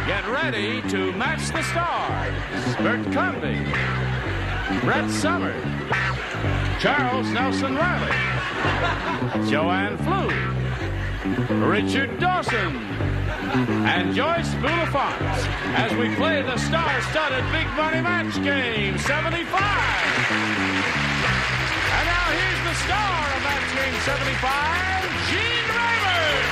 Get ready to match the stars. Bert Convy, Brett Summers, Charles Nelson Reilly, Joanne Pflug, Richard Dawson, and Joyce Bulifant as we play the star-studded Big Money Match Game 75. And now here's the star of Match Game 75, Gene Raymond.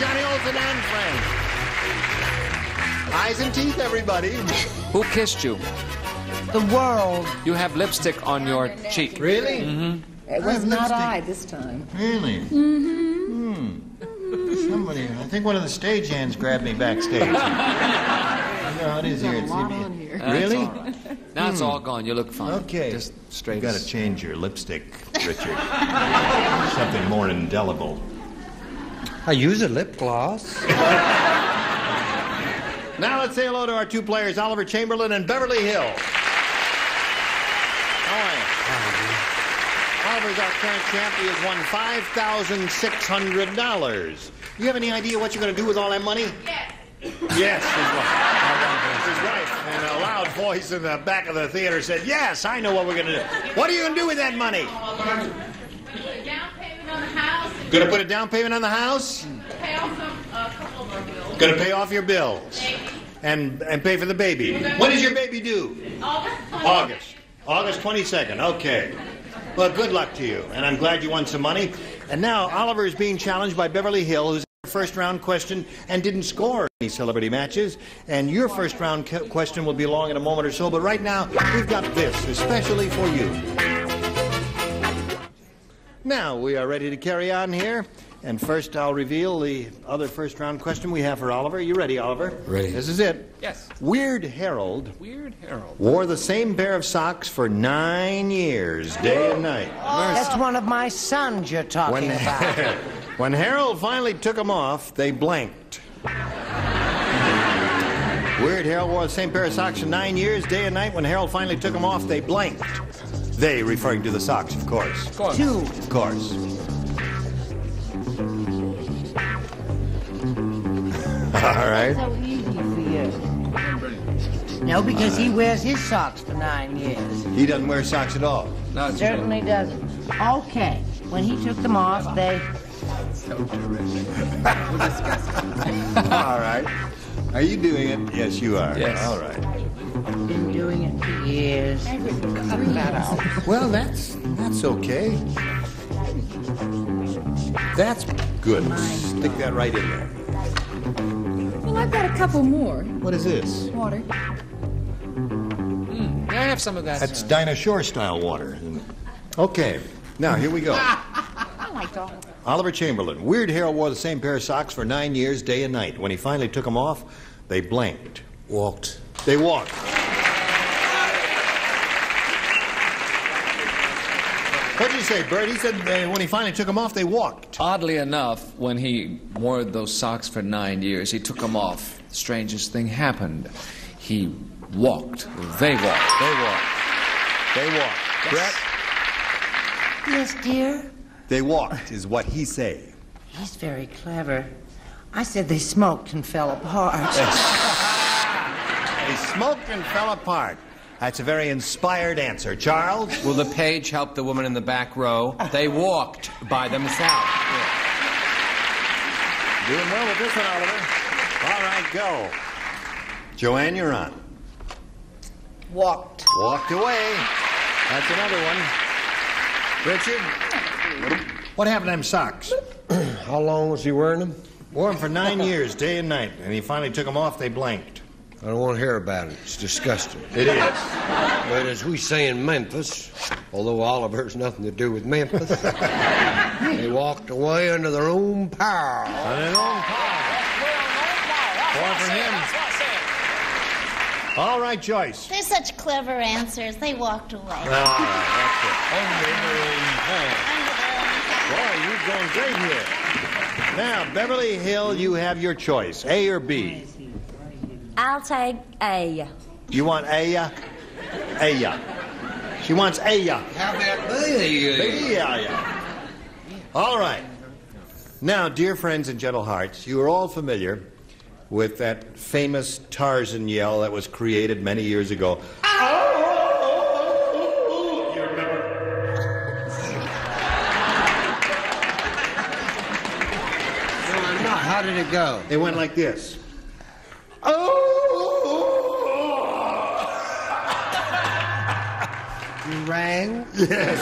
Johnny Olsen and friends. Eyes and teeth, everybody. Who kissed you? The world. You have lipstick on your cheek. Really? Mm-hmm. It was not I this time. Really? Somebody, I think one of the stagehands grabbed me backstage. No, it is here. It's here. Really? All right. Now it's all gone. You look fine. Okay. Just straight. You got to change your lipstick, Richard. Something more indelible. I use a lip gloss. Now let's say hello to our two players, Oliver Chamberlain and Beverly Hill. Oliver's our current champ. He has won $5,600. You have any idea what you're going to do with all that money? Yes. Yes, his wife. And a loud voice in the back of the theater said, yes, I know what we're going to do. What are you going to do with that money? Put a down payment on the house. Going to put a down payment on the house? Pay off a couple of our bills. Going to pay off your bills? And pay for the baby. When is your baby due? August. August 22nd. Okay. Well, good luck to you. And I'm glad you won some money. And now Oliver is being challenged by Beverly Hill, who's first round question and didn't score any celebrity matches. And your first round question will be along in a moment or so. But right now, we've got this, especially for you. Now, we are ready to carry on here. And first, I'll reveal the other first round question we have for Oliver. You ready, Oliver? Ready. This is it. Yes. Weird Harold Weird Harold. wore the same pair of socks for 9 years, day and night. That's one of my sons you're talking about. When Harold finally took them off, they blanked. Weird Harold wore the same pair of socks for 9 years, day and night. When Harold finally took them off, they blanked. They referring to the socks, of course. Two. Of course. All right. So easy for you. No, because he wears his socks for 9 years. He doesn't wear socks at all. No, it's Certainly doesn't. Okay. When he took them off, they... All right. Are you doing it? Yes, you are. Yes. All right. been doing it for years. Cut that out. Well, that's okay. That's good. Stick that right in there. Well, I've got a couple more. What is this? Water. May I have some of that? That's Dinah Shore style water. Okay. Now, here we go. I like Oliver. Oliver Chamberlain. Weird Harold wore the same pair of socks for 9 years, day and night. When he finally took them off, they blanked. Walked. They walked. What did you say, Bert? He said when he finally took them off, they walked. Oddly enough, when he wore those socks for 9 years, he took them off. The strangest thing happened. He walked. They walked. They walked. They walked. Yes. Brett? Yes, dear? They walked, is what he say. He's very clever. I said they smoked and fell apart. They smoked and fell apart. That's a very inspired answer. Charles? Will the page help the woman in the back row? They walked by themselves. Doing well with this one, Oliver. All right, go. Joanne, you're on. Walked. Walked away. That's another one. Richard? What happened to them socks? How long was he wearing them? Wore them for 9 years, day and night. And he finally took them off, they blanked. I don't want to hear about it. It's disgusting. It is. But as we say in Memphis, although Oliver's nothing to do with Memphis, they walked away under their own power. On their own power. More for him. All right, Joyce. They're such clever answers. They walked away. All right, that's it. Under their own power. Boy, you're going great here. Now, Beverly Hill, you have your choice, A or B. I'll take A. You want A? Aya. She wants Aya. How about me? Yeah. All right. Now, dear friends and gentle hearts, you are all familiar with that famous Tarzan yell that was created many years ago. You remember? How did it go? It went like this. You rang? Yes.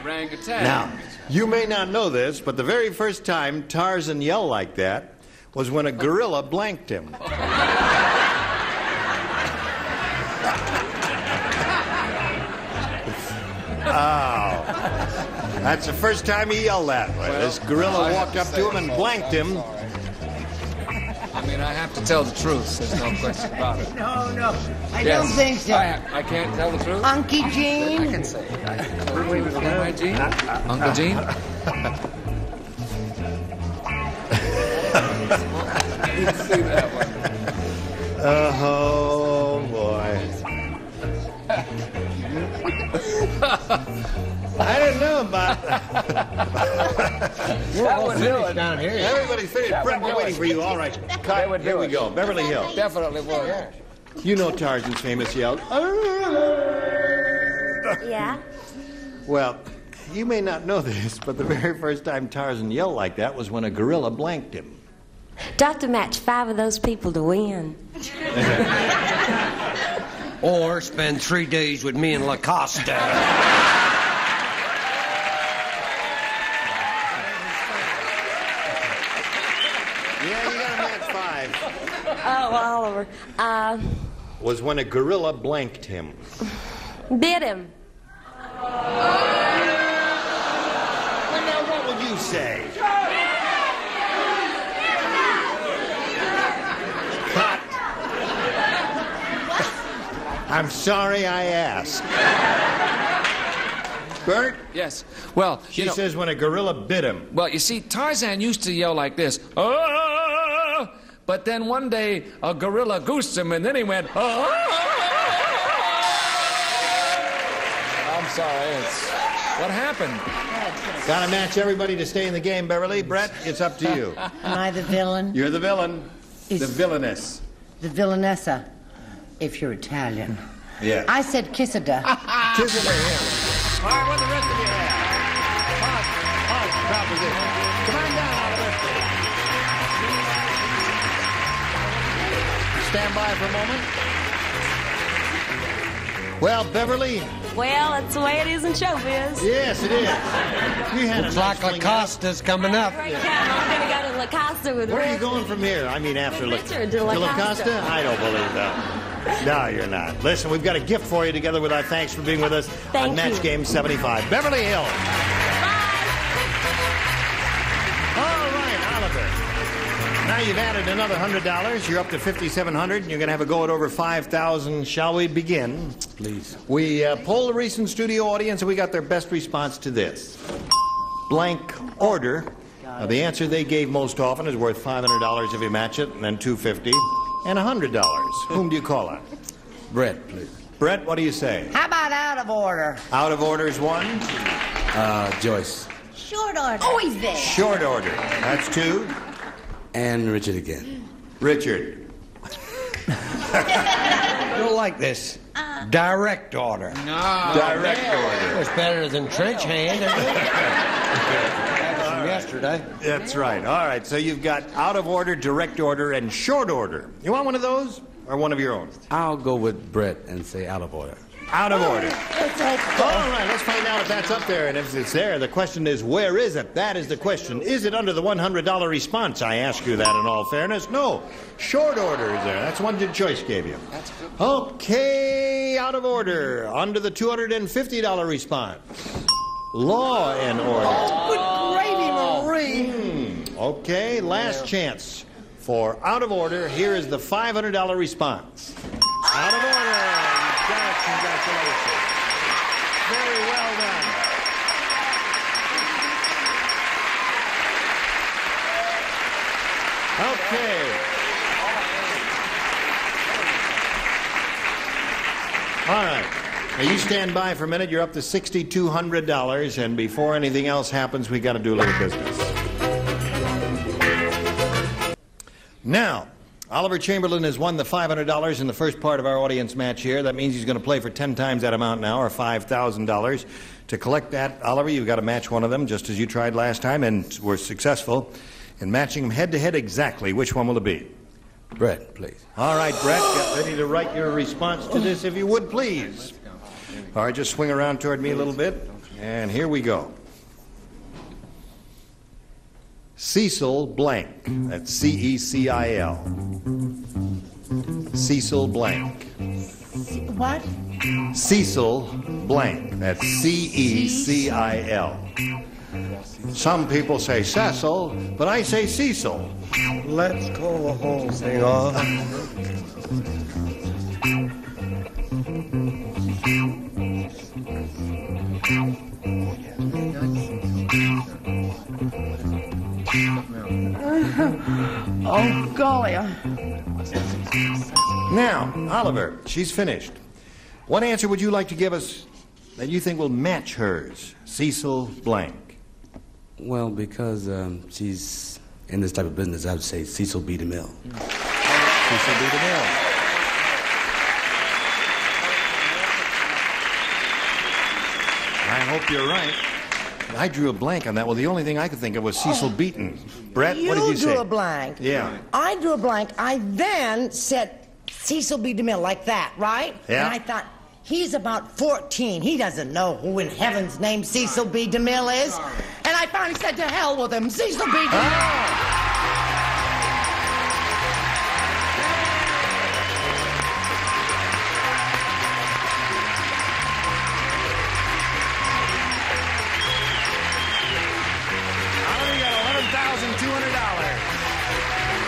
Orangutan. Now, you may not know this, but the very first time Tarzan yelled like that was when a gorilla blanked him. Oh. That's the first time he yelled that way. This gorilla walked up to him and blanked him. I mean, I have to tell the truth. There's no question about it. No. I don't think so. I can't tell the truth? Unky Gene? I can say it. Hi, Gene? Uncle Gene? I didn't see that one. Oh, boy. I didn't know about that. We're all finished down here. Everybody's finished. Brett, we're waiting for you. All right. Cut. Here we go. Beverly Hills. Definitely was. You know Tarzan's famous yell. Yeah? Well, you may not know this, but the very first time Tarzan yelled like that was when a gorilla blanked him. Do I have to match 5 of those people to win? Or spend 3 days with me and La Costa. Yeah, you got a match 5. Oh, Oliver. Was when a gorilla blanked him. Bit him. Well, now, what would you say? Cut. I'm sorry I asked. Bert? Yes. Well, She says when a gorilla bit him. Well, you see, Tarzan used to yell like this. Oh! But then one day, a gorilla goosed him, and then he went, oh! I'm sorry. It's what happened. Gotta match everybody to stay in the game, Beverly. Brett, it's up to you. Am I the villain? You're the villain. The villainess. The villainessa, if you're Italian. Yeah. I said Kissada. Kissada, yeah. All right, what the rest of you have? Proposition. Come on down, Oliver. Stand by for a moment. Well, Beverly. Well, that's the way it is in showbiz. Yes, it is. You had Looks a like nice La Costa's coming up. Right now, I'm going to go to La Costa with Where are you Richard. going from here? I mean, after Richard to La Costa. Costa? I don't believe that. No, you're not. Listen, we've got a gift for you together with our thanks for being with us Thank on Match you. Game 75. Beverly Hills. All right, Oliver. Now you've added another $100. You're up to $5,700, and you're going to have a go at over $5,000. Shall we begin? Please. We polled the recent studio audience, and we got their best response to this. Blank order. Now, the answer they gave most often is worth $500 if you match it, and then $250 and $100. Whom do you call on? Brett, please. Brett, what do you say? How about out of order? Out of order is 1. Joyce. Short order. Always there. Short order. That's 2. And Richard again. Richard. You'll like this. Direct order. Direct order. It's better than trench hand. Yesterday. That's right. All right, so you've got out of order, direct order, and short order. You want one of those or one of your own? I'll go with Brett and say out of order. Out of order. All right, let's find out if that's up there. And if it's there, the question is, where is it? That is the question. Is it under the $100 response? I ask you that in all fairness. No. Short order is there. That's one that Joyce gave you. That's good. Okay, out of order. Under the $250 response. Law and order. Good gravy, Marie. Okay, last chance for out of order. Here is the $500 response. Out of order. You got it. Congratulations. Very well done. Okay. All right. Now, you stand by for a minute. You're up to $6,200, and before anything else happens, we got to do a little business. Now, Oliver Chamberlain has won the $500 in the first part of our audience match here. That means he's going to play for 10 times that amount now, or $5,000. To collect that, Oliver, you've got to match one of them, just as you tried last time, and were successful in matching them head-to-head exactly. Which one will it be? Brett, please. All right, Brett, get ready to write your response to this, if you would, please. All right, just swing around toward me a little bit, and here we go. Cecil blank. That's C-E-C-I-L. Cecil blank. What? Cecil blank. That's C-E-C-I-L. Some people say Cecil, but I say Cecil. Let's call the whole thing off. Oh, golly. Now, Oliver, she's finished. What answer would you like to give us that you think will match hers? Cecil blank. Well, because she's in this type of business, I would say Cecil B. DeMille. Cecil B. DeMille. I hope you're right. I drew a blank on that. Well, the only thing I could think of was Cecil Beaton. Brett, what did you say? You drew a blank. Yeah. I drew a blank. I then said Cecil B. DeMille like that, right? Yeah. And I thought, he's about 14. He doesn't know who in heaven's name Cecil B. DeMille is. And I finally said, to hell with him, Cecil B. DeMille.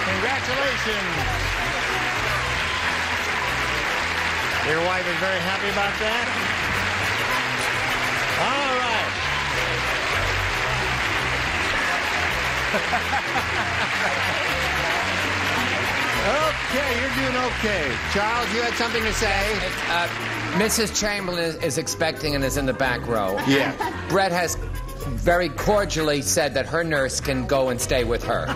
Congratulations. Your wife is very happy about that? All right. Okay, you're doing okay. Charles, you had something to say? Mrs. Chamberlain is expecting and is in the back row. Yeah. Brett has very cordially said that her nurse can go and stay with her.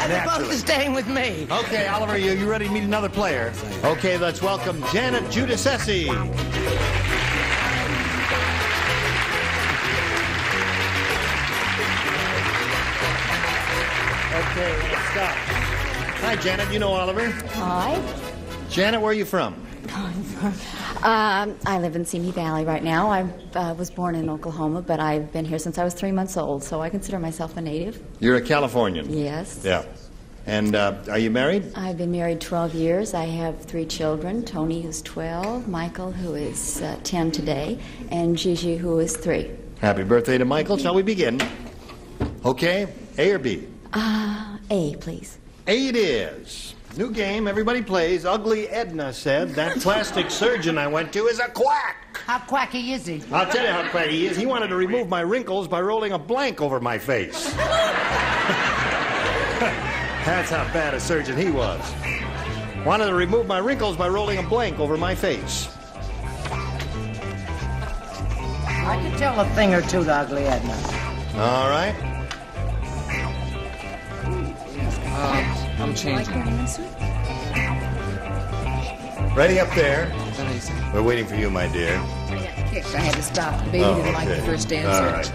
As opposed to staying with me. Okay, Oliver, you ready to meet another player? Okay, let's welcome Janet Giudice. Okay, let's stop. Hi, Janet. You know Oliver? Hi. Janet, where are you from? I live in Simi Valley right now. I was born in Oklahoma, but I've been here since I was 3 months old, so I consider myself a native. You're a Californian? Yes. Yeah. And are you married? I've been married 12 years. I have 3 children, Tony, who's 12, Michael, who is 10 today, and Gigi, who is 3. Happy birthday to Michael. Shall we begin? Okay, A or B? A, please. A it is. New game, everybody plays. Ugly Edna said, that plastic surgeon I went to is a quack. How quacky is he? I'll tell you how quacky he is. He wanted to remove my wrinkles by rolling a blank over my face. That's how bad a surgeon he was. Wanted to remove my wrinkles by rolling a blank over my face. I could tell a thing or two to Ugly Edna. All right. I'm changing. Ready up there. We're waiting for you, my dear. I had to stop. The baby didn't like the first answer. All right.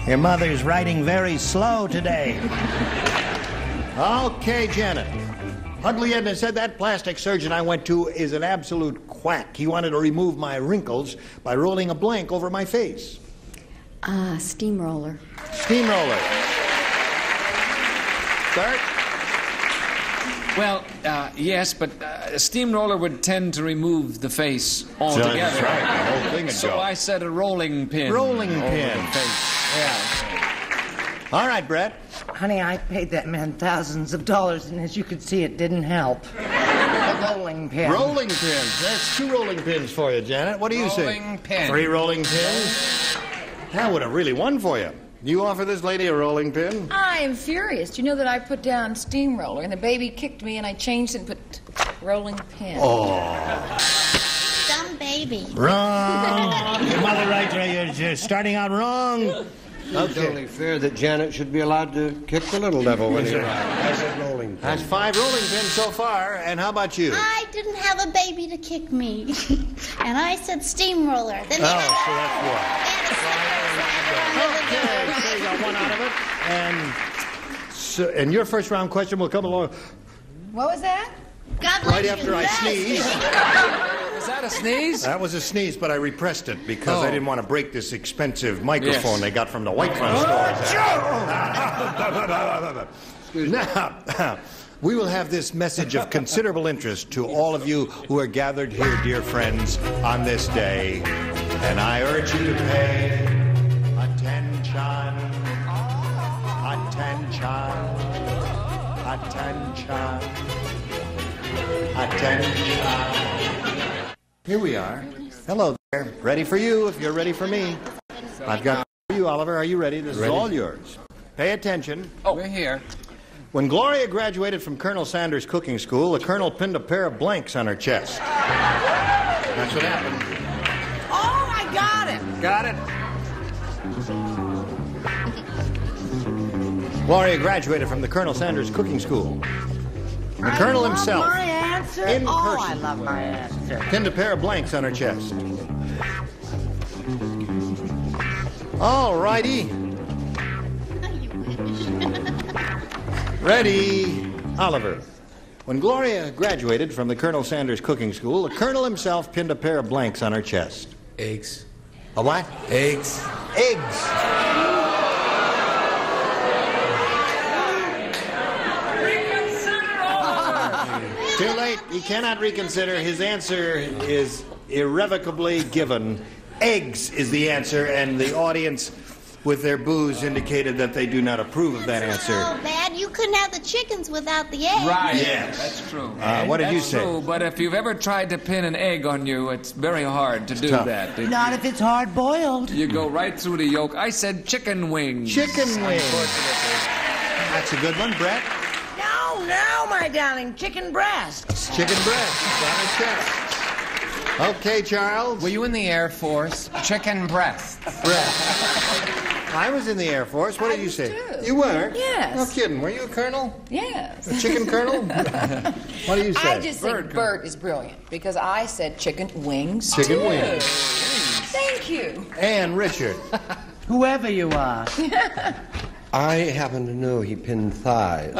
Your mother's writing very slow today. Okay, Janet. Ugly Edna said that plastic surgeon I went to is an absolute quack. He wanted to remove my wrinkles by rolling a blank over my face. Steamroller. Steamroller. Bert? Well, yes, but a steamroller would tend to remove the face altogether. That's right. The whole thing would So go. I said a rolling pin. Rolling over pin. the face. Yeah. All right, Brett. Honey, I paid that man thousands of dollars, and as you could see, it didn't help. A rolling pin. Rolling pins. That's 2 rolling pins for you, Janet. What do you say? Rolling pin. 3 rolling pins? That would have really won for you. You offer this lady a rolling pin? I am furious. Do you know that I put down steamroller and the baby kicked me and I changed and put rolling pin. Oh. Dumb baby. Wrong. Your mother right there. You're starting out wrong. It's only fair that Janet should be allowed to kick the little devil when he arrives. That's a rolling pin. That's 5 rolling pins so far. And how about you? I didn't have a baby to kick me. And I said steamroller. Then so that's one. Okay, so you got one out of it. And your first round question will come along What was that? God right after I sneeze. Was that a sneeze? That was a sneeze, but I repressed it because I didn't want to break this expensive microphone they got from the White Front stores. Now, we will have this message of considerable interest to all of you who are gathered here, dear friends, on this day. And I urge you to pay attention. Attention. Here we are. Hello there. Ready for you if you're ready for me. I've got for you, Oliver. Are you ready? This is all yours. Pay attention. Oh, we're here. When Gloria graduated from Colonel Sanders' cooking school, the colonel pinned a pair of blanks on her chest. That's what happened. Oh, I got it. Got it? Gloria graduated from the Colonel Sanders cooking school. The colonel himself, my answer. in I person, love my answer. pinned a pair of blanks on her chest. All righty. Ready, Oliver. When Gloria graduated from the Colonel Sanders cooking school, the colonel himself pinned a pair of blanks on her chest. Eggs. A what? Eggs. Eggs. Too late. He cannot reconsider. His answer is irrevocably given. Eggs is the answer, and the audience, with their boos, indicated that they do not approve of that answer. So bad you couldn't have the chickens without the eggs. Right. Yes. That's true. What did you That's say? true, but if you've ever tried to pin an egg on you, it's very hard to do tough. that. Not if it's hard boiled. You go right through the yolk. I said chicken wings. Chicken wings. That's a good one, Brett. No, my darling. Chicken breasts. Chicken breast on her chest. Okay, Charles. Were you in the Air Force? Chicken breast. I was in the Air Force. What did you say? too. You were? Yes. No kidding. Were you a colonel? Yes. A chicken colonel? What do you say? I just think Bert is brilliant because I said chicken wings. Chicken too. wings. Thank you. And Richard. Whoever you are. I happen to know he pinned thighs.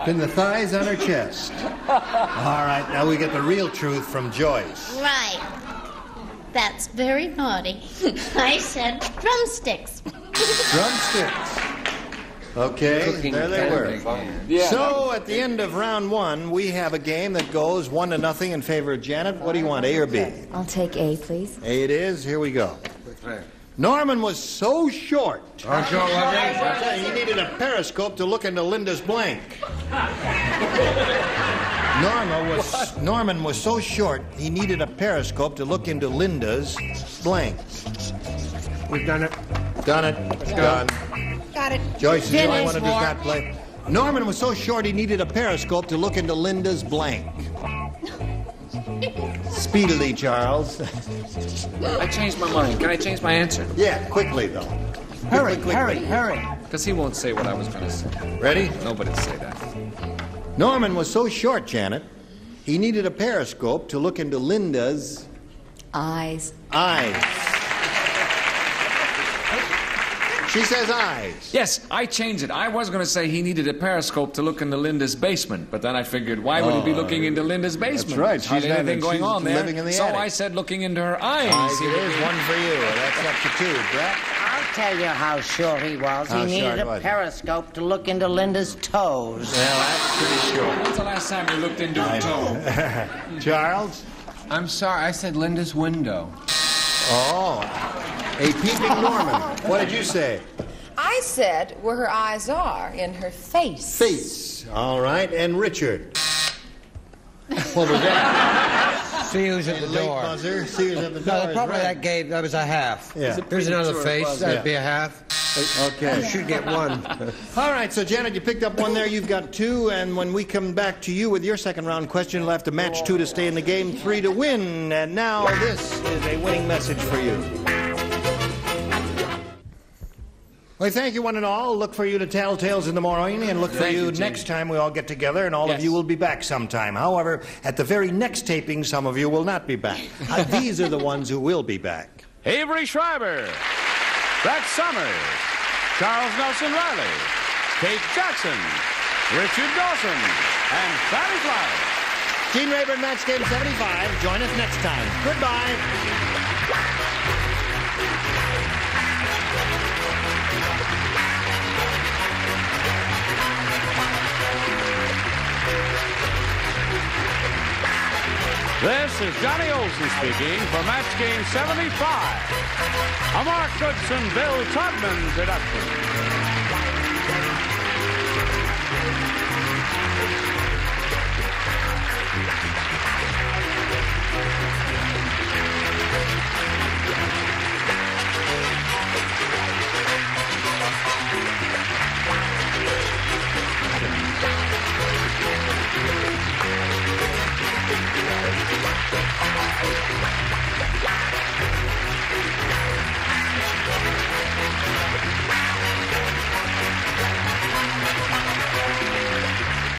Pin the thighs on her chest. All right, now we get the real truth from Joyce. Right. That's very naughty. I said drumsticks. Drumsticks. Okay, there they were. Yeah. So at the end of round 1, we have a game that goes 1-0 in favor of Janet. What do you want, A or B? I'll take A, please. A it is. Here we go. Norman was so short. He needed a periscope to look into Linda's blank. Norman was so short, he needed a periscope to look into Linda's blank. We've done it. Done it. Done. Got it. Joyce is the only one who does not play. Norman was so short, he needed a periscope to look into Linda's blank. Speedily, Charles. I changed my mind. Can I change my answer? Yeah, quickly, though. Hurry. Because he won't say what I was going to say. Ready? Nobody'd say that. Norman was so short, Janet, he needed a periscope to look into Linda's Eyes. eyes. She says eyes. Yes, I changed it. I was going to say he needed a periscope to look into Linda's basement, but then I figured, why would he be looking into Linda's basement? That's right. Hardly She's anything going on there. living in the so attic. I said looking into her eyes. It is one for you. That's up to 2, Brett. I'll tell you how short he was. How He needed short a was he? periscope to look into Linda's toes. Well, that's pretty short. When's the last time you looked into her toe? Charles? I'm sorry, I said Linda's window. Oh, a peeping Norman. What did you say? I said where her eyes are, in her face. Face. All right. And Richard? What was that? See who's at the Late door. buzzer. See who's at the door. No, is probably right. that was a half. Yeah. Here's another premature face. buzzer. That'd be a half. Okay. You should get one. All right, so Janet, you picked up one there. You've got two, and when we come back to you with your second round question, you'll have to match 2 to stay in the game, 3 to win. And now this is a winning message for you. Well, thank you, one and all. Look for you to tell tales in the morning, and look for you next time we all get together, and all of you will be back sometime. However, at the very next taping, some of you will not be back. These are the ones who will be back. Avery Schreiber, Brett Summers, Charles Nelson Reilly, Kate Jackson, Richard Dawson, and Fatty Pflug. Gene Rayburn, Match Game 75. Join us next time. Goodbye. This is Johnny Olson speaking for Match Game 75, a Mark Goodson, Bill Todman production.